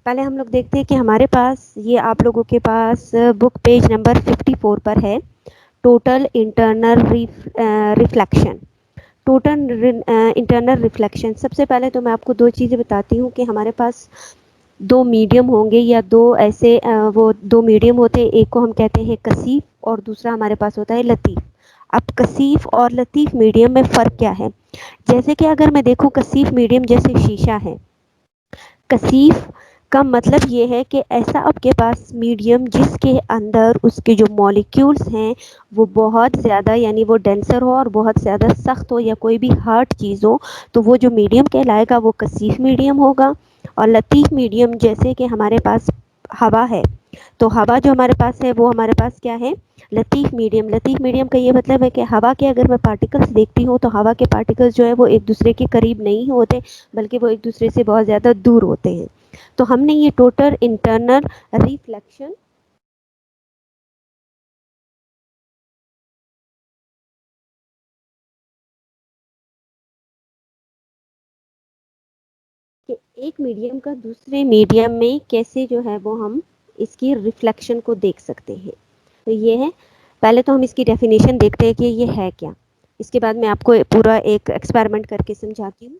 पहले हम लोग देखते हैं कि हमारे पास ये आप लोगों के पास बुक पेज नंबर 54 पर है total internal reflection. Total internal reflection, सबसे पहले तो मैं आपको दो चीज़ें बताती हूँ कि हमारे पास दो मीडियम होंगे या दो ऐसे वो दो मीडियम होते हैं, एक को हम कहते हैं कसीफ और दूसरा हमारे पास होता है लतीफ़। अब कसीफ और लतीफ़ मीडियम में फ़र्क क्या है? जैसे कि अगर मैं देखूँ कसीफ मीडियम जैसे शीशा है, कसीफ का मतलब ये है कि ऐसा आपके पास मीडियम जिसके अंदर उसके जो मॉलिक्यूल्स हैं वो बहुत ज़्यादा यानी वो डेंसर हो और बहुत ज़्यादा सख्त हो या कोई भी हार्ड चीज़ हो, तो वो जो मीडियम कहलाएगा वो कसीफ मीडियम होगा। और लतीफ़ मीडियम जैसे कि हमारे पास हवा है, तो हवा जो हमारे पास है वो हमारे पास क्या है? लतीफ़ मीडियम। लतीफ़ मीडियम का ये मतलब है कि हवा के अगर मैं पार्टिकल्स देखती हूँ तो हवा के पार्टिकल्स जो है वो एक दूसरे के करीब नहीं होते, बल्कि वो एक दूसरे से बहुत ज़्यादा दूर होते हैं। तो हमने ये टोटल इंटरनल रिफ्लेक्शन कि एक मीडियम का दूसरे मीडियम में कैसे जो है वो हम इसकी रिफ्लेक्शन को देख सकते हैं। तो ये है, पहले तो हम इसकी डेफिनेशन देखते हैं कि ये है क्या। इसके बाद मैं आपको पूरा एक एक्सपेरिमेंट करके समझाती हूँ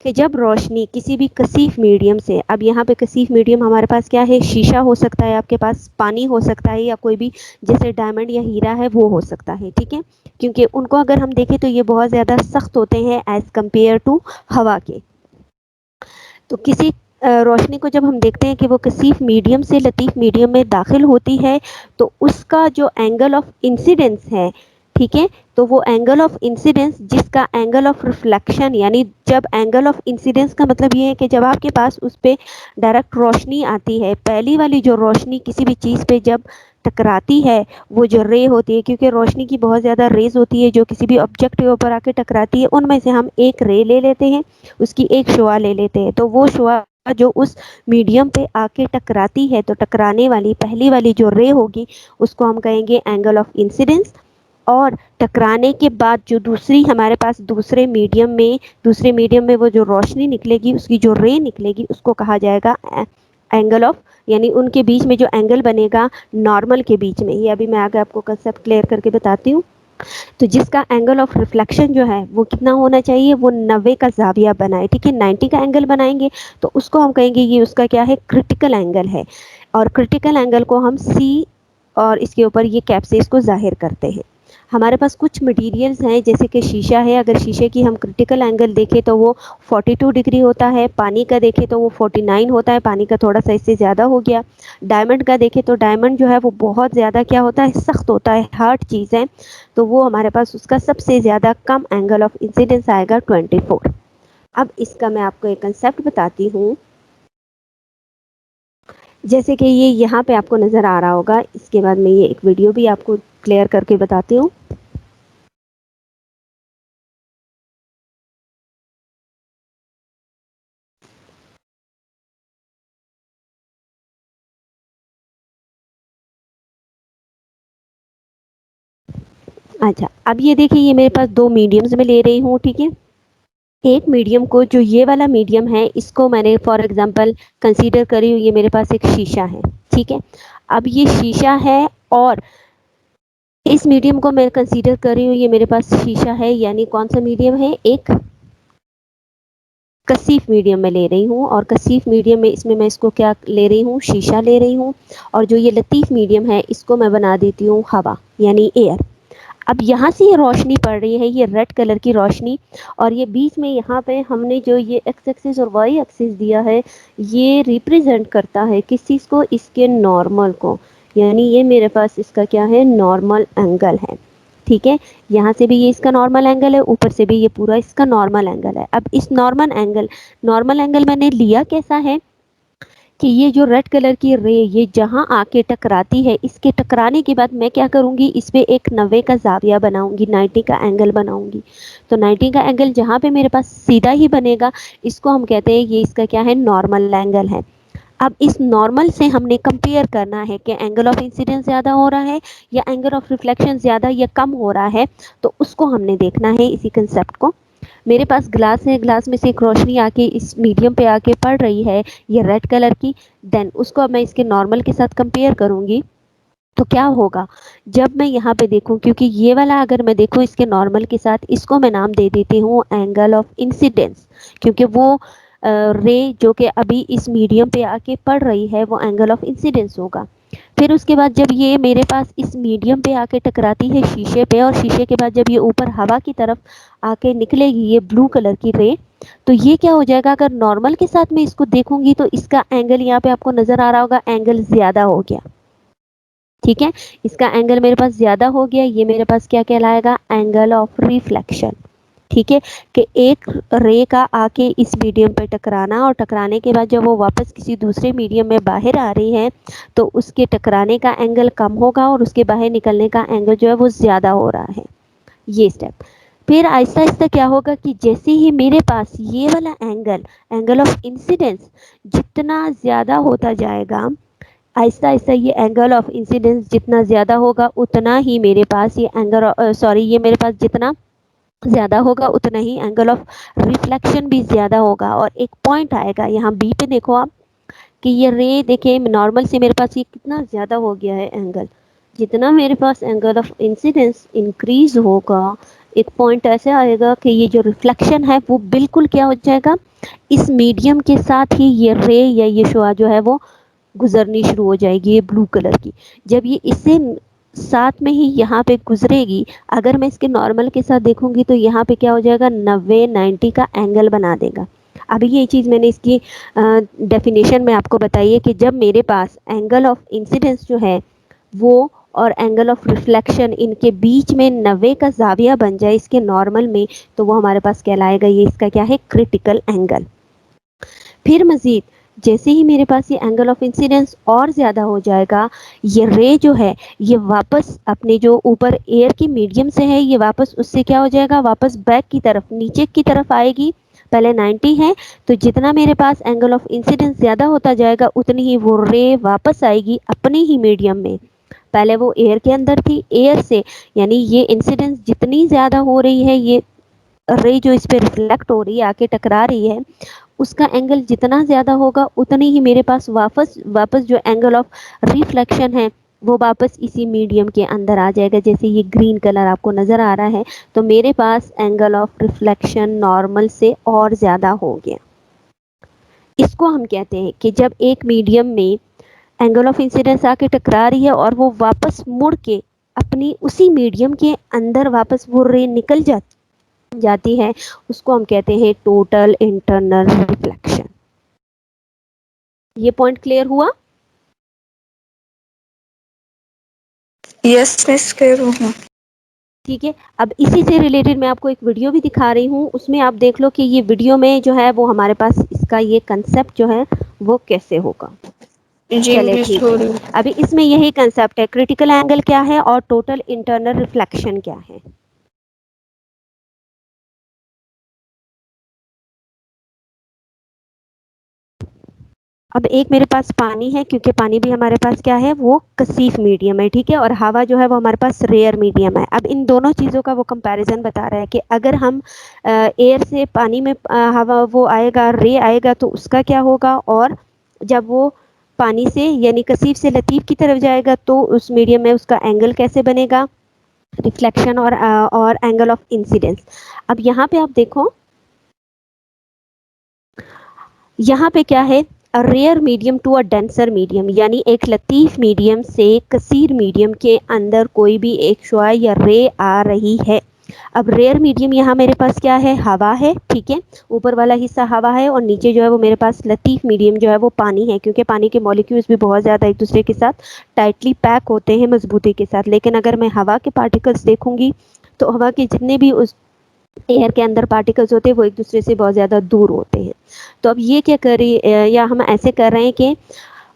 कि जब रोशनी किसी भी कसीफ मीडियम से, अब यहाँ पे कसीफ मीडियम हमारे पास क्या है? शीशा हो सकता है, आपके पास पानी हो सकता है, या कोई भी जैसे डायमंड या हीरा है वो हो सकता है, ठीक है। क्योंकि उनको अगर हम देखें तो ये बहुत ज़्यादा सख्त होते हैं एज़ कम्पेयर टू हवा के। तो किसी रोशनी को जब हम देखते हैं कि वो कसीफ मीडियम से लतीफ़ मीडियम में दाखिल होती है, तो उसका जो एंगल ऑफ इंसिडेंस है, ठीक है, तो वो एंगल ऑफ इंसिडेंस जिसका एंगल ऑफ रिफ्लेक्शन, यानी जब एंगल ऑफ इंसिडेंस का मतलब ये है कि जब आपके पास उस पर डायरेक्ट रोशनी आती है, पहली वाली जो रोशनी किसी भी चीज़ पे जब टकराती है, वो जो रे होती है, क्योंकि रोशनी की बहुत ज़्यादा रेज होती है जो किसी भी ऑब्जेक्ट के ऊपर आके टकराती है, उनमें से हम एक रे ले लेते हैं, उसकी एक शुआ ले लेते हैं। तो वो शुआ जो उस मीडियम पे आके टकराती है, तो टकराने वाली पहली वाली जो रे होगी उसको हम कहेंगे एंगल ऑफ इंसिडेंस। और टकराने के बाद जो दूसरी हमारे पास दूसरे मीडियम में वो जो रोशनी निकलेगी, उसकी जो रे निकलेगी, उसको कहा जाएगा एंगल ऑफ, यानी उनके बीच में जो एंगल बनेगा नॉर्मल के बीच में। ये अभी मैं आगे आपको कंसेप्ट क्लियर करके बताती हूँ। तो जिसका एंगल ऑफ रिफ्लेक्शन जो है वो कितना होना चाहिए? वो 90 का जाविया बनाए, ठीक है। 90 का एंगल बनाएंगे तो उसको हम कहेंगे ये उसका क्या है? क्रिटिकल एंगल है। और क्रिटिकल एंगल को हम सी और इसके ऊपर ये कैप से इसको जाहिर करते हैं। हमारे पास कुछ मटेरियल्स हैं जैसे कि शीशा है, अगर शीशे की हम क्रिटिकल एंगल देखें तो वो 42 डिग्री होता है, पानी का देखें तो वो 49 होता है, पानी का थोड़ा सा इससे ज़्यादा हो गया। डायमंड का देखें तो डायमंड जो है वो बहुत ज़्यादा क्या होता है? सख्त होता है, हार्ड चीज़ है, तो वो हमारे पास उसका सबसे ज़्यादा कम एंगल ऑफ इंसिडेंस आएगा 24। अब इसका मैं आपको एक कंसेप्ट बताती हूँ, जैसे कि ये यहाँ पे आपको नज़र आ रहा होगा। इसके बाद मैं ये एक वीडियो भी आपको क्लियर करके बताती हूँ। अच्छा, अब ये देखिए, ये मेरे पास दो मीडियम्स में ले रही हूँ, ठीक है। एक मीडियम को, जो ये वाला मीडियम है, इसको मैंने फॉर एग्जांपल कंसीडर करी हूँ, ये मेरे पास एक शीशा है, ठीक है। अब ये शीशा है और इस मीडियम को मैं कंसीडर कर रही हूँ, ये मेरे पास शीशा है, यानी कौन सा मीडियम है? एक कसीफ मीडियम में ले रही हूँ। और कसीफ मीडियम में इसमें मैं इसको क्या ले रही हूँ? शीशा ले रही हूँ। और जो ये लतीफ़ मीडियम है इसको मैं बना देती हूँ हवा, यानी एयर। अब यहाँ से ये रोशनी पड़ रही है, ये रेड कलर की रोशनी, और ये बीच में यहाँ पे हमने जो ये एक्स एक्सिस और वाई एक्सिस दिया है, ये रिप्रेजेंट करता है किस चीज़ को? इसके नॉर्मल को, यानी ये मेरे पास इसका क्या है? नॉर्मल एंगल है, ठीक है। यहाँ से भी ये इसका नॉर्मल एंगल है, ऊपर से भी ये पूरा इसका नॉर्मल एंगल है। अब इस नॉर्मल एंगल मैंने लिया कैसा है कि ये जो रेड कलर की रे ये जहाँ आके टकराती है, इसके टकराने के बाद मैं क्या करूँगी? इस पे एक 90 का जाविया बनाऊँगी, 90 का एंगल बनाऊँगी। तो 90 का एंगल जहाँ पे मेरे पास सीधा ही बनेगा, इसको हम कहते हैं ये इसका क्या है? नॉर्मल एंगल है। अब इस नॉर्मल से हमने कंपेयर करना है कि एंगल ऑफ इंसिडेंस ज़्यादा हो रहा है या एंगल ऑफ रिफ्लेक्शन ज़्यादा या कम हो रहा है, तो उसको हमने देखना है, इसी कंसेप्ट को। मेरे पास ग्लास है, ग्लास में से एक रोशनी आके इस मीडियम पे आके पड़ रही है ये रेड कलर की, देन उसको अब मैं इसके नॉर्मल के साथ कंपेयर करूंगी तो क्या होगा। जब मैं यहाँ पे देखूं, क्योंकि ये वाला अगर मैं देखूं इसके नॉर्मल के साथ, इसको मैं नाम दे देती हूँ एंगल ऑफ इंसिडेंस, क्योंकि वो रे जो कि अभी इस मीडियम पे आके पड़ रही है वो एंगल ऑफ इंसिडेंस होगा। फिर उसके बाद जब ये मेरे पास इस मीडियम पे आके टकराती है शीशे पे, और शीशे के बाद जब ये ऊपर हवा की तरफ आके निकलेगी ये ब्लू कलर की रे, तो ये क्या हो जाएगा, अगर नॉर्मल के साथ मैं इसको देखूंगी तो इसका एंगल यहाँ पे आपको नजर आ रहा होगा, एंगल ज्यादा हो गया। ठीक है, इसका एंगल मेरे पास ज्यादा हो गया, ये मेरे पास क्या कहलाएगा, एंगल ऑफ रिफ्लेक्शन। ठीक है, कि एक रे का आके इस मीडियम पर टकराना, और टकराने के बाद जब वो वापस किसी दूसरे मीडियम में बाहर आ रही है तो उसके टकराने का एंगल कम होगा और उसके बाहर निकलने का एंगल जो है वो ज्यादा हो रहा है, ये स्टेप। फिर आहिस्ता आहिस्ता क्या होगा कि जैसे ही मेरे पास ये वाला एंगल, एंगल ऑफ इंसिडेंस जितना ज्यादा होता जाएगा, आहिस्ता आहिस्ता ये एंगल ऑफ इंसिडेंस जितना ज़्यादा होगा उतना ही मेरे पास ये एंगल, सॉरी, ये मेरे पास जितना ज़्यादा होगा उतना ही एंगल ऑफ रिफ्लेक्शन भी ज़्यादा होगा। और एक पॉइंट आएगा यहाँ बी पे, देखो आप कि ये रे देखें नॉर्मल से मेरे पास ये कितना ज़्यादा हो गया है एंगल। जितना मेरे पास एंगल ऑफ इंसिडेंस इंक्रीज होगा, एक पॉइंट ऐसे आएगा कि ये जो रिफ्लेक्शन है वो बिल्कुल क्या हो जाएगा, इस मीडियम के साथ ही ये रे या ये शुआ जो है वो गुजरनी शुरू हो जाएगी, ये ब्लू कलर की। जब ये इससे साथ में ही यहाँ पे गुजरेगी, अगर मैं इसके नॉर्मल के साथ देखूंगी तो यहाँ पे क्या हो जाएगा, 90-90 का एंगल बना देगा। अभी ये चीज़ मैंने इसकी डेफिनेशन में आपको बताई है कि जब मेरे पास एंगल ऑफ इंसिडेंस जो है वो और एंगल ऑफ रिफ्लेक्शन इनके बीच में 90 का जाविया बन जाए इसके नॉर्मल में, तो वो हमारे पास कहलाएगा, ये इसका क्या है, क्रिटिकल एंगल। फिर मजीद जैसे ही मेरे पास ये एंगल ऑफ इंसिडेंस और ज़्यादा हो जाएगा, ये रे जो है ये वापस अपने जो ऊपर एयर की मीडियम से है, ये वापस उससे क्या हो जाएगा, वापस बैक की तरफ, नीचे की तरफ आएगी। पहले 90 है, तो जितना मेरे पास एंगल ऑफ इंसिडेंस ज़्यादा होता जाएगा उतनी ही वो रे वापस आएगी अपने ही मीडियम में। पहले वो एयर के अंदर थी, एयर से यानी ये इंसिडेंस जितनी ज़्यादा हो रही है, ये रे जो इस पे रिफ्लेक्ट हो रही है, आके टकरा रही है, उसका एंगल जितना ज़्यादा होगा उतनी ही मेरे पास वापस वापस जो एंगल ऑफ रिफ्लेक्शन है वो वापस इसी मीडियम के अंदर आ जाएगा। जैसे ये ग्रीन कलर आपको नज़र आ रहा है, तो मेरे पास एंगल ऑफ रिफ्लेक्शन नॉर्मल से और ज़्यादा हो गया। इसको हम कहते हैं कि जब एक मीडियम में एंगल ऑफ इंसिडेंस आके टकरा रही है और वो वापस मुड़ के अपनी उसी मीडियम के अंदर वापस वो रे निकल जाती है, उसको हम कहते हैं टोटल इंटरनल रिफ्लेक्शन। ये पॉइंट क्लियर हुआ? यस मिस, क्लियर हूँ। ठीक है, अब इसी से रिलेटेड मैं आपको एक वीडियो भी दिखा रही हूँ, उसमें आप देख लो कि ये वीडियो में जो है वो हमारे पास इसका ये कंसेप्ट जो है वो कैसे होगा। जी चले मिस, ठीक है, अभी इसमें यही कंसेप्ट है, क्रिटिकल एंगल क्या है और टोटल इंटरनल रिफ्लेक्शन क्या है। अब एक मेरे पास पानी है, क्योंकि पानी भी हमारे पास क्या है, वो कसीफ मीडियम है, ठीक है, और हवा जो है वो हमारे पास रेयर मीडियम है। अब इन दोनों चीज़ों का वो कंपैरिजन बता रहा है कि अगर हम एयर से पानी में हवा वो आएगा, रे आएगा, तो उसका क्या होगा, और जब वो पानी से यानी कसीफ से लतीफ़ की तरफ जाएगा तो उस मीडियम में उसका एंगल कैसे बनेगा, रिफ्लेक्शन और एंगल ऑफ इंसिडेंस। अब यहाँ पे आप देखो, यहाँ पे क्या है, a rare medium to a denser medium, यानी एक लतीफ मीडियम से कसीर मीडियम के अंदर कोई भी एक शुआ या रे आ रही है। अब रेयर मीडियम यहाँ मेरे पास क्या है, हवा है, ठीक है, ऊपर वाला हिस्सा हवा है और नीचे जो है वो मेरे पास लतीफ मीडियम जो है वो पानी है, क्योंकि पानी के मॉलिक्यूल्स भी बहुत ज़्यादा एक दूसरे के साथ टाइटली पैक होते हैं मजबूती के साथ। लेकिन अगर मैं हवा के पार्टिकल्स देखूंगी तो हवा के जितने भी उस एयर के अंदर पार्टिकल्स होते हैं वो एक दूसरे से बहुत ज़्यादा दूर होते हैं। तो अब ये क्या कर रही या हम ऐसे कर रहे हैं कि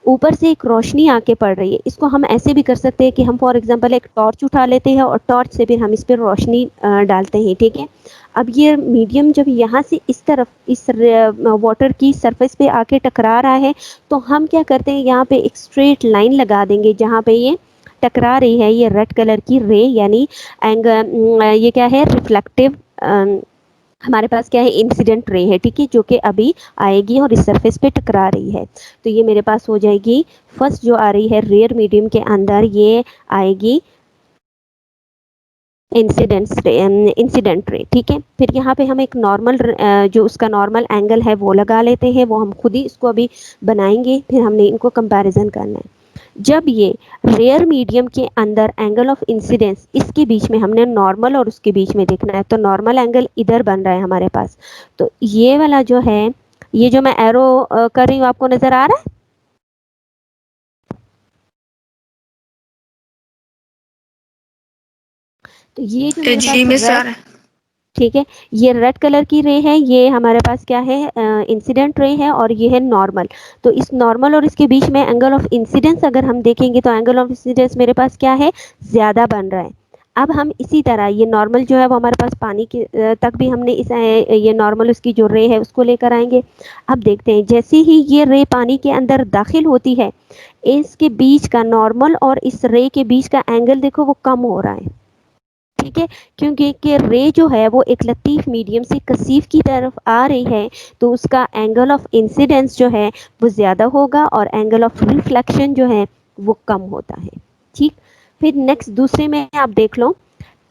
ऊपर से एक रोशनी आके पड़ रही है, इसको हम ऐसे भी कर सकते हैं कि हम फॉर एग्जांपल एक टॉर्च उठा लेते हैं और टॉर्च से फिर हम इस पर रोशनी डालते हैं, ठीक है। अब ये मीडियम जब यहाँ से इस तरफ इस वाटर की सरफेस पे आके टकरा रहा है, तो हम क्या करते हैं, यहाँ पे एक स्ट्रेट लाइन लगा देंगे जहाँ पे ये टकरा रही है, ये रेड कलर की रे, यानी ये क्या है, रिफ्लेक्टिव हमारे पास क्या है, इंसिडेंट रे है, ठीक है, जो कि अभी आएगी और इस सरफेस पे टकरा रही है। तो ये मेरे पास हो जाएगी फर्स्ट जो आ रही है रेयर मीडियम के अंदर, ये आएगी इंसिडेंट रे, ठीक है। फिर यहाँ पे हम एक नॉर्मल जो उसका नॉर्मल एंगल है वो लगा लेते हैं, वो हम खुद ही इसको अभी बनाएंगे, फिर हमने इनको कंपैरिजन करना है। जब ये रेयर मीडियम के अंदर एंगल ऑफ इंसिडेंस, इसके बीच में हमने नॉर्मल और उसके बीच में देखना है, तो नॉर्मल एंगल इधर बन रहा है हमारे पास। तो ये वाला जो है, ये जो मैं एरो कर रही हूँ, आपको नजर आ रहा है? तो ये जो मेरे जी पास मिस आ रेड, रहा है। ठीक है, ये रेड कलर की रे है, ये हमारे पास क्या है, इंसिडेंट रे है, और ये है नॉर्मल। तो इस नॉर्मल और इसके बीच में एंगल ऑफ इंसिडेंस अगर हम देखेंगे तो एंगल ऑफ इंसिडेंस मेरे पास क्या है, ज़्यादा बन रहा है। अब हम इसी तरह ये नॉर्मल जो है वो हमारे पास पानी के तक भी हमने इस ये नॉर्मल उसकी जो रे है उसको लेकर आएंगे। अब देखते हैं, जैसे ही ये रे पानी के अंदर दाखिल होती है, इसके बीच का नॉर्मल और इस रे के बीच का एंगल देखो वो कम हो रहा है, ठीक है, क्योंकि कि रे जो है वो एक लतीफ मीडियम से कसीफ की तरफ आ रही है, तो उसका एंगल ऑफ इंसिडेंस जो है वो ज़्यादा होगा और एंगल ऑफ रिफ्लेक्शन जो है वो कम होता है, ठीक। फिर नेक्स्ट दूसरे में आप देख लो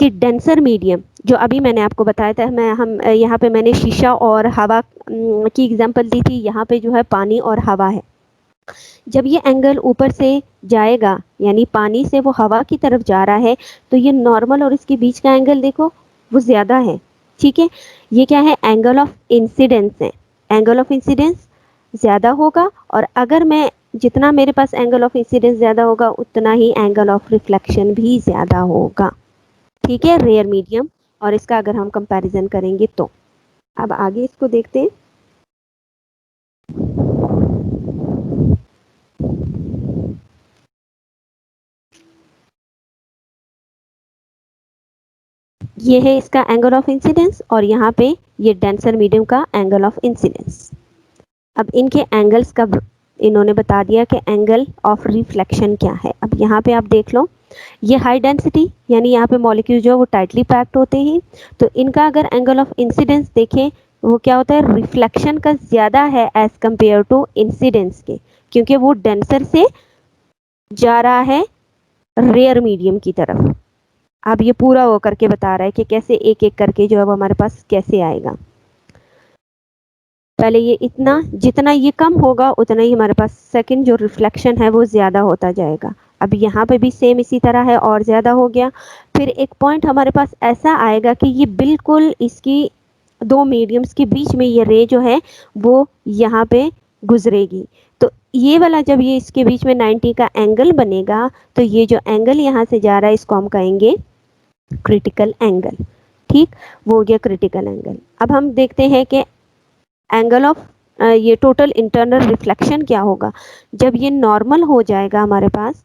कि डेंसर मीडियम, जो अभी मैंने आपको बताया था, मैं हम यहाँ पे मैंने शीशा और हवा की एग्जांपल दी थी, यहाँ पे जो है पानी और हवा है। जब ये एंगल ऊपर से जाएगा, यानी पानी से वो हवा की तरफ जा रहा है, तो ये नॉर्मल और इसके बीच का एंगल देखो वो ज़्यादा है, ठीक है। ये क्या है, एंगल ऑफ इंसिडेंस है, एंगल ऑफ इंसिडेंस ज़्यादा होगा, और अगर मैं जितना मेरे पास एंगल ऑफ इंसिडेंस ज़्यादा होगा उतना ही एंगल ऑफ रिफ्लेक्शन भी ज़्यादा होगा, ठीक है, रेयर मीडियम और इसका अगर हम कंपैरिजन करेंगे तो। अब आगे इसको देखते हैं। ये है इसका एंगल ऑफ इंसिडेंस और यहाँ पे ये डेंसर मीडियम का एंगल ऑफ इंसिडेंस। अब इनके एंगल्स का इन्होंने बता दिया कि एंगल ऑफ रिफ्लेक्शन क्या है। अब यहाँ पे आप देख लो, ये हाई डेंसिटी यानी यहाँ पे मॉलिक्यूल जो है वो टाइटली पैक्ड होते हैं, तो इनका अगर एंगल ऑफ इंसिडेंस देखें वो क्या होता है, रिफ्लेक्शन का ज़्यादा है एज कंपेयर टू इंसिडेंस के, क्योंकि वो डेंसर से जा रहा है रेयर मीडियम की तरफ। अब ये पूरा वो करके बता रहा है कि कैसे एक एक करके जो है वो हमारे पास कैसे आएगा। पहले ये इतना, जितना ये कम होगा उतना ही हमारे पास सेकंड जो रिफ्लेक्शन है वो ज़्यादा होता जाएगा। अब यहाँ पे भी सेम इसी तरह है और ज़्यादा हो गया। फिर एक पॉइंट हमारे पास ऐसा आएगा कि ये बिल्कुल इसकी दो मीडियम्स के बीच में ये रे जो है वो यहाँ पे गुजरेगी। तो ये वाला जब ये इसके बीच में 90 का एंगल बनेगा, तो ये जो एंगल यहाँ से जा रहा है इसको हम कहेंगे क्रिटिकल एंगल, ठीक, वो हो गया क्रिटिकल एंगल। अब हम देखते हैं कि एंगल ऑफ ये टोटल इंटरनल रिफ्लेक्शन क्या होगा जब ये नॉर्मल हो जाएगा हमारे पास,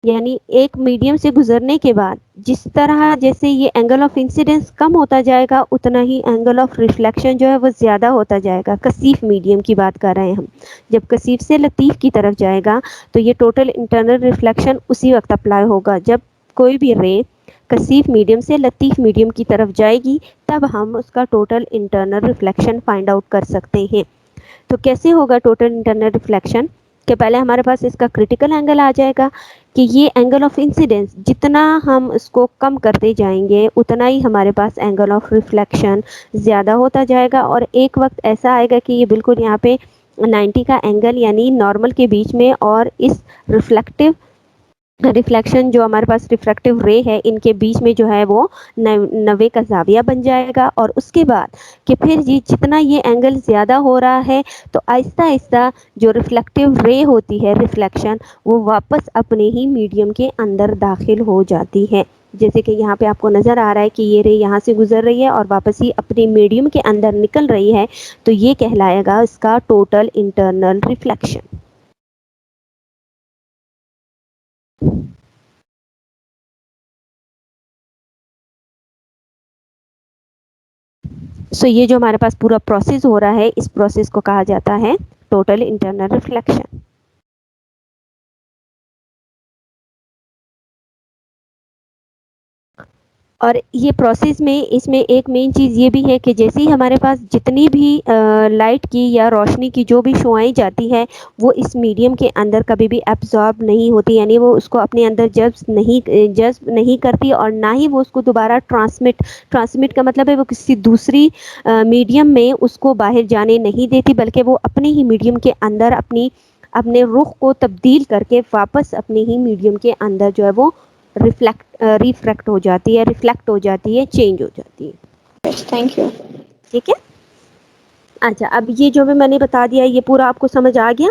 यानी एक मीडियम से गुजरने के बाद जिस तरह जैसे ये एंगल ऑफ इंसिडेंस कम होता जाएगा उतना ही एंगल ऑफ रिफ्लेक्शन जो है वो ज़्यादा होता जाएगा। कसीफ मीडियम की बात कर रहे हैं हम, जब कसीफ से लतीफ़ की तरफ जाएगा तो ये टोटल इंटरनल रिफ्लेक्शन उसी वक्त अप्लाई होगा जब कोई भी रे कसीफ मीडियम से लतीफ़ मीडियम की तरफ जाएगी, तब हम उसका total internal reflection find out कर सकते हैं। तो कैसे होगा टोटल इंटरनल रिफ्लेक्शन, कि पहले हमारे पास इसका क्रिटिकल एंगल आ जाएगा कि ये एंगल ऑफ इंसिडेंस जितना हम इसको कम करते जाएंगे उतना ही हमारे पास एंगल ऑफ रिफ्लेक्शन ज़्यादा होता जाएगा, और एक वक्त ऐसा आएगा कि ये बिल्कुल यहाँ पे 90 का एंगल यानी नॉर्मल के बीच में और इस रिफ्लेक्टिव रिफ्लेक्शन जो हमारे पास रिफ्रैक्टिव रे है इनके बीच में जो है वो 90 का जाविया बन जाएगा। और उसके बाद कि फिर ये जितना ये एंगल ज़्यादा हो रहा है तो आहिस्ता आहिस्ता जो रिफ्लेक्टिव रे होती है रिफ्लेक्शन वो वापस अपने ही मीडियम के अंदर दाखिल हो जाती है। जैसे कि यहाँ पे आपको नज़र आ रहा है कि ये रे यहाँ से गुजर रही है और वापस ही अपने मीडियम के अंदर निकल रही है, तो ये कहलाएगा इसका टोटल इंटरनल रिफ्लेक्शन। सो ये जो हमारे पास पूरा प्रोसेस हो रहा है इस प्रोसेस को कहा जाता है टोटल इंटरनल रिफ्लेक्शन। और ये प्रोसेस में इसमें एक मेन चीज़ ये भी है कि जैसे ही हमारे पास जितनी भी लाइट की या रोशनी की जो भी शुआएं जाती है वो इस मीडियम के अंदर कभी भी एब्जॉर्ब नहीं होती, यानी वो उसको अपने अंदर जज्ब नहीं करती और ना ही वो उसको दोबारा ट्रांसमिट का मतलब है वो किसी दूसरी मीडियम में उसको बाहर जाने नहीं देती, बल्कि वो अपने ही मीडियम के अंदर अपने रुख को तब्दील करके वापस अपने ही मीडियम के अंदर जो है वो रिफ्लेक्ट हो जाती है, चेंज हो जाती है। Yes, thank you. ठीक है। अच्छा, अब ये जो भी मैंने बता दिया ये पूरा आपको समझ आ गया।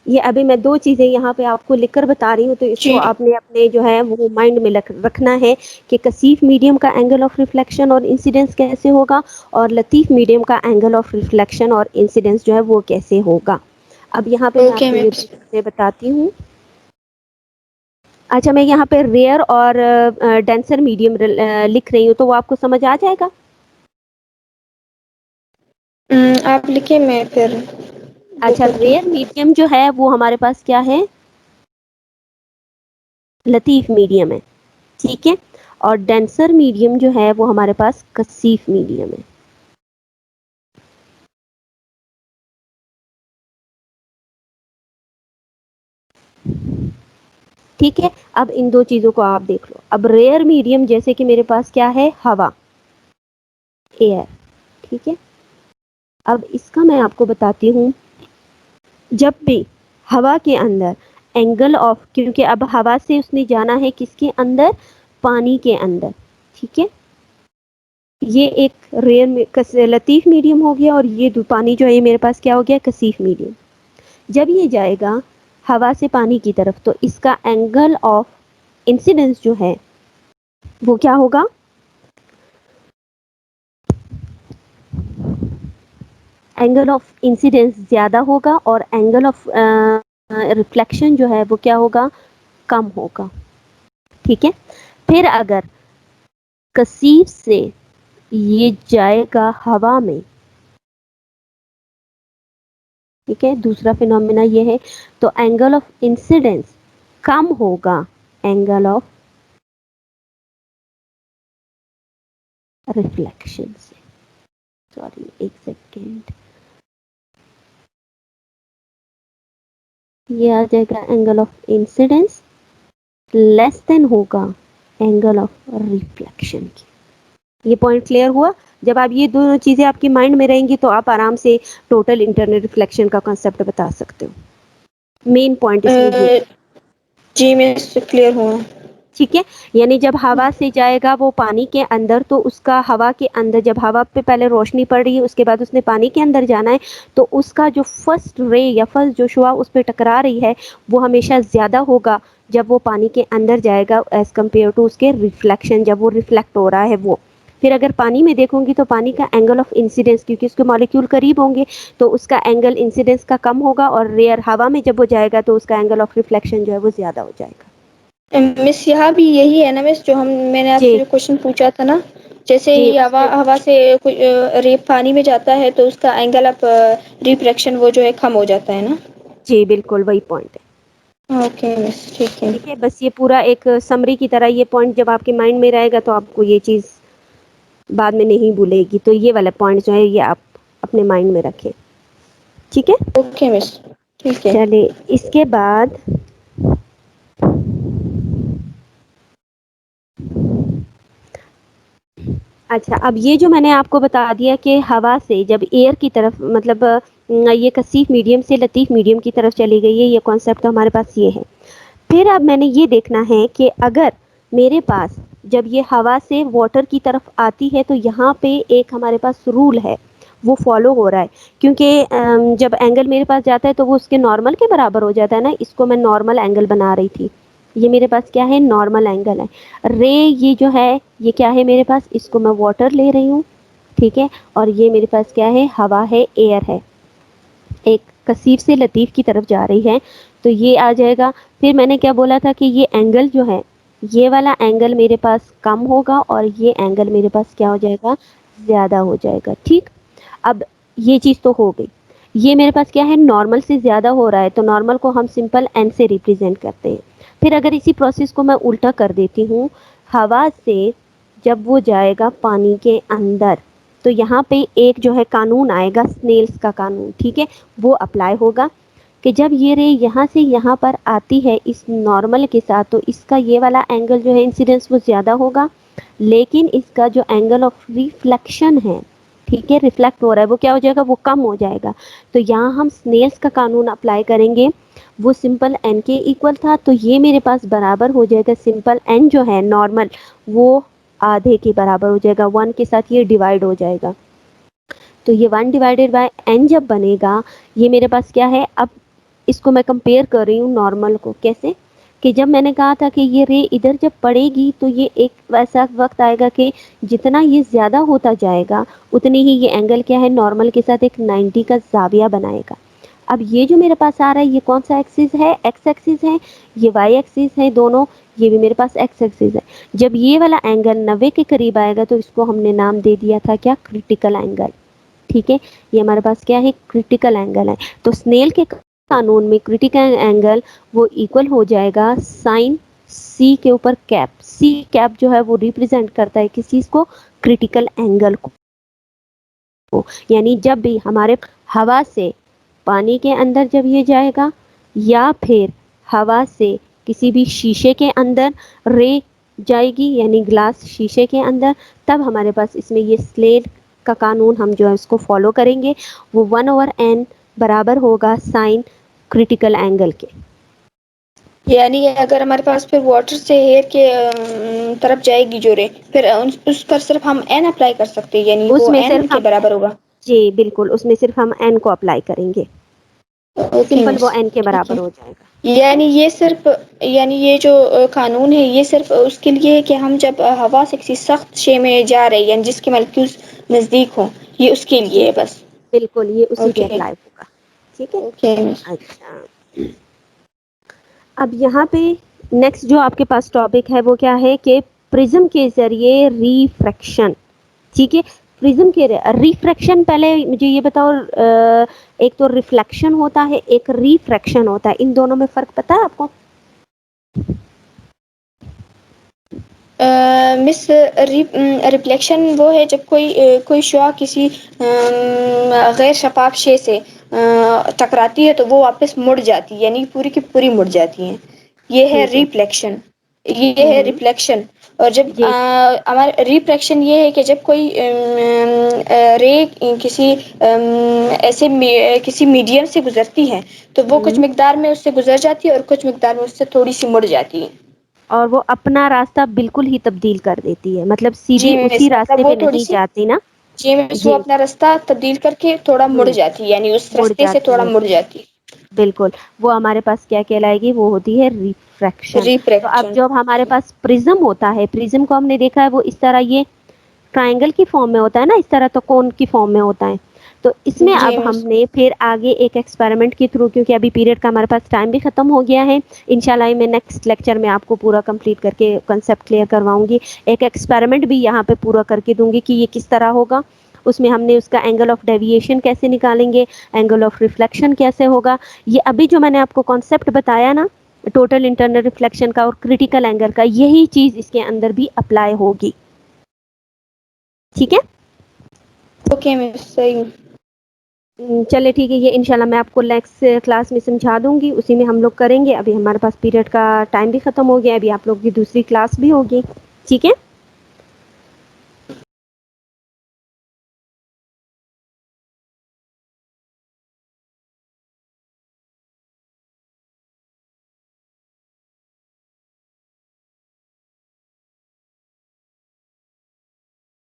ये अभी मैं दो चीज़ें यहाँ पे आपको लिखकर बता रही हूँ, तो इसको जी। आपने अपने जो है वो माइंड में रखना है कि कसीफ मीडियम का एंगल ऑफ रिफ्लेक्शन और इंसिडेंस कैसे होगा और लतीफ़ मीडियम का एंगल ऑफ रिफ्लेक्शन और इंसिडेंस जो है वो कैसे होगा। अब यहाँ पे मैं ओके आपको ये मिस। दो चीज़ें बताती हूँ। अच्छा, मैं यहाँ पे रेयर और डेंसर मीडियम लिख रही हूँ, तो वो आपको समझ आ जाएगा। आप लिखिए, मैं फिर वो अच्छा, करती रेयर हूँ। मीडियम जो है वो हमारे पास क्या है, लतीफ मीडियम है। ठीक है। और डेंसर मीडियम जो है वो हमारे पास कसीफ मीडियम है। ठीक है। अब इन दो चीजों को आप देख लो। अब रेयर मीडियम जैसे कि मेरे पास क्या है, हवा, एयर। ठीक है। अब इसका मैं आपको बताती हूँ, जब भी हवा के अंदर एंगल ऑफ, क्योंकि अब हवा से उसने जाना है किसके अंदर, पानी के अंदर। ठीक है। ये एक लतीफ मीडियम हो गया और ये पानी जो है ये मेरे पास क्या हो गया, कसीफ मीडियम। जब ये जाएगा हवा से पानी की तरफ तो इसका एंगल ऑफ इंसिडेंस जो है वो क्या होगा, एंगल ऑफ इंसिडेंस ज़्यादा होगा और एंगल ऑफ रिफ्लेक्शन जो है वो क्या होगा, कम होगा। ठीक है। फिर अगर कसीफ से ये जाएगा हवा में, ठीक है, दूसरा फिनोमेना ये है, तो एंगल ऑफ इंसिडेंस कम होगा एंगल ऑफ रिफ्लेक्शन से। सॉरी, एक सेकेंड, ये आ जाएगा angle of incidence less than होगा एंगल ऑफ रिफ्लेक्शन की। ये पॉइंट क्लियर हुआ। जब आप ये दोनों चीजें आपकी माइंड में रहेंगी तो आप आराम से टोटल इंटरनल रिफ्लेक्शन का कॉन्सेप्ट बता सकते हो। मेन पॉइंट इसमें ये। जी मिस, क्लियर हुआ। ठीक है। यानी जब हवा से जाएगा वो पानी के अंदर तो उसका हवा के अंदर, जब हवा पे पहले रोशनी पड़ रही है उसके बाद उसने पानी के अंदर जाना है, तो उसका जो फर्स्ट रे या फर्स्ट जो शुआ उस पर टकरा रही है वो हमेशा ज़्यादा होगा जब वो पानी के अंदर जाएगा एज कम्पेयर टू उसके रिफ्लेक्शन, जब वो रिफ्लेक्ट हो रहा है वो। फिर अगर पानी में देखूंगी तो पानी का एंगल ऑफ इंसिडेंस, क्योंकि उसके मॉलिक्यूल करीब होंगे तो उसका एंगल इंसिडेंस का कम होगा, और रेयर हवा में जब वो जाएगा तो उसका एंगल ऑफ रिफ्लेक्शन जो है वो ज़्यादा हो जाएगा। मिस, यहाँ भी यही है ना मिस, जो मैंने आपसे जी जो क्वेश्चन पूछा था ना, जैसे जी ही हवा उसमें। हवा से कोई रेप पानी में जाता है तो उसका एंगल ऑफ रिफ्रैक्शन वो जो है कम हो जाता है ना। जी बिल्कुल वही पॉइंट है। ओके मिस, ठीक है। ठीक है, बस ये पूरा एक समरी की तरह ये पॉइंट जब आपके माइंड में रहेगा तो आपको ये चीज़ बाद में नहीं भूलेगी, तो ये वाला पॉइंट जो है ये आप अपने माइंड में रखें। ठीक है। ओके मिस, ठीक है। चलिए इसके बाद, अच्छा अब ये जो मैंने आपको बता दिया कि हवा से जब एयर की तरफ मतलब ये कसीफ मीडियम से लतीफ़ मीडियम की तरफ चली गई है, ये कॉन्सेप्ट तो हमारे पास ये है। फिर अब मैंने ये देखना है कि अगर मेरे पास जब ये हवा से वाटर की तरफ आती है तो यहाँ पे एक हमारे पास रूल है वो फॉलो हो रहा है, क्योंकि जब एंगल मेरे पास जाता है तो वो उसके नॉर्मल के बराबर हो जाता है ना। इसको मैं नॉर्मल एंगल बना रही थी, ये मेरे पास क्या है, नॉर्मल एंगल है। रे ये जो है ये क्या है मेरे पास, इसको मैं वाटर ले रही हूँ। ठीक है। और ये मेरे पास क्या है, हवा है, एयर है, एक कसीफ से लतीफ़ की तरफ जा रही है, तो ये आ जाएगा। फिर मैंने क्या बोला था कि ये एंगल जो है ये वाला एंगल मेरे पास कम होगा और ये एंगल मेरे पास क्या हो जाएगा, ज़्यादा हो जाएगा। ठीक। अब ये चीज़ तो हो गई। ये मेरे पास क्या है, नॉर्मल से ज़्यादा हो रहा है तो नॉर्मल को हम सिंपल एन से रिप्रेजेंट करते हैं। फिर अगर इसी प्रोसेस को मैं उल्टा कर देती हूँ, हवा से जब वो जाएगा पानी के अंदर तो यहाँ पे एक जो है कानून आएगा, स्नेल्स का कानून, ठीक है, वो अप्लाई होगा कि जब ये रे यहाँ से यहाँ पर आती है इस नॉर्मल के साथ तो इसका ये वाला एंगल जो है इंसिडेंस वो ज़्यादा होगा, लेकिन इसका जो एंगल ऑफ रिफ्लेक्शन है, ठीक है, रिफ्लेक्ट हो रहा है, वो क्या हो जाएगा, वो कम हो जाएगा। तो यहाँ हम स्नेल्स का कानून अप्लाई करेंगे, वो सिंपल एन के इक्वल था, तो ये मेरे पास बराबर हो जाएगा, सिंपल एन जो है नॉर्मल वो आधे के बराबर हो जाएगा, 1 के साथ ये डिवाइड हो जाएगा। तो ये 1 डिवाइडेड बाय एन जब बनेगा, ये मेरे पास क्या है, अब इसको मैं कंपेयर कर रही हूँ नॉर्मल को, कैसे कि जब मैंने कहा था कि ये रे इधर जब पड़ेगी तो ये एक वैसा वक्त आएगा कि जितना ये ज़्यादा होता जाएगा उतनी ही ये एंगल क्या है, नॉर्मल के साथ एक 90 का जाविया बनाएगा। अब ये जो मेरे पास आ रहा है ये कौन सा एक्सिस है, एक्स एक्सिस है, ये वाई एक्सिस है दोनों, ये भी मेरे पास एक्स एक्सिस है। जब ये वाला एंगल 90 के करीब आएगा तो इसको हमने नाम दे दिया था क्या, क्रिटिकल एंगल, ठीक है, ये हमारे पास क्या है, क्रिटिकल एंगल है। तो स्नेल के कानून में क्रिटिकल एंगल वो इक्वल हो जाएगा साइन सी के ऊपर कैप, सी कैप जो है वो रिप्रेजेंट करता है किस चीज को, क्रिटिकल एंगल को। यानी जब भी हमारे हवा से पानी के अंदर जब ये जाएगा या फिर हवा से किसी भी शीशे के अंदर रे जाएगी, यानी ग्लास शीशे के अंदर, तब हमारे पास इसमें ये स्नेल का कानून हम जो है उसको फॉलो करेंगे, वो 1/n बराबर होगा साइन क्रिटिकल एंगल के। यानी अगर हमारे पास फिर वाटर से एयर के तरफ जाएगी जो रे, फिर उस पर सिर्फ हम एन अप्लाई कर सकते हैं, यानी वो उसमें एन सिर्फ के हम, बराबर होगा। जी बिल्कुल, उसमें सिर्फ हम n को अप्लाई करेंगे, ओके सिंपल मिस, वो n के ठीक बराबर है। हो जाएगा। यानी ये सिर्फ, यानी ये जो कानून है ये सिर्फ उसके लिए है कि हम जब हवा से किसी सख्त शे में जा रहे हैं, यानी जिसके मॉलिक्यूल्स नज़दीक हों, ये उसके लिए जी है बस। बिल्कुल, ये उसी पे ओके। अप्लाई होगा, ठीक है। Okay miss. अच्छा, अब यहाँ पे नेक्स्ट जो आपके पास टॉपिक है वो क्या है कि प्रिज्म के जरिए रिफ्रैक्शन, ठीक है, प्रिज्म के रिफ्रैक्शन, पहले मुझे ये बताओ, एक तो रिफ्लेक्शन होता है, एक रिफ्रैक्शन होता है, इन दोनों में फर्क पता है आपको? मिस, रिफ्लेक्शन वो है जब कोई शुआ किसी गैर शफाफ शे से टकराती है तो वो वापस मुड़ जाती है, यानी पूरी की पूरी मुड़ जाती है, ये है ठीक है। रिफ्लेक्शन। ये है रिफ्लेक्शन। और जब जी हमारा रिफ्रैक्शन ये है कि जब कोई रे किसी किसी मीडियम से गुजरती है तो वो कुछ मिकदार में उससे गुजर जाती है और कुछ मिकदार में उससे थोड़ी सी मुड़ जाती है। और वो अपना रास्ता बिल्कुल ही तब्दील कर देती है, मतलब जी सीधी उसी मिस, मतलब रास्ते वो पे थोड़ी नहीं सी, जाती ना। जी मिस, वो जी, अपना रास्ता तब्दील करके थोड़ा मुड़ हम्म, जाती है, यानी उस मुड़ रास्ते से जाती थोड़ा है, मुड़ जाती है। बिल्कुल, वो हमारे पास क्या कहलाएगी, वो होती है रिफ्रैक्शन। तो अब रिफ्रैक्शन। जब हमारे पास प्रिज्म होता है, प्रिज्म को हमने देखा है वो इस तरह ये ट्रायंगल की फॉर्म में होता है ना, इस तरह तो कोन की फॉर्म में होता है। तो इसमें जी अब मिस। हमने फिर आगे एक एक्सपेरिमेंट के थ्रू, क्योंकि अभी पीरियड का हमारे पास टाइम भी खत्म हो गया है, इंशाल्लाह मैं नेक्स्ट लेक्चर में आपको पूरा कंप्लीट करके कंसेप्ट क्लियर करवाऊंगी, एक एक्सपेरिमेंट भी यहाँ पे पूरा करके दूंगी कि ये किस तरह होगा। उसमें हमने उसका एंगल ऑफ डेविएशन कैसे निकालेंगे, एंगल ऑफ रिफ्लेक्शन कैसे होगा, ये अभी जो मैंने आपको कॉन्सेप्ट बताया ना, टोटल इंटरनल रिफ्लेक्शन का और क्रिटिकल एंगल का, यही चीज़ इसके अंदर भी अप्लाई होगी, ठीक है। ओके मिस, सही। चलिए ठीक है, ये इंशाल्लाह मैं आपको नेक्स्ट क्लास में समझा दूंगी, उसी में हम लोग करेंगे, अभी हमारे पास पीरियड का टाइम भी ख़त्म हो गया, अभी आप लोग की दूसरी क्लास भी होगी, ठीक है।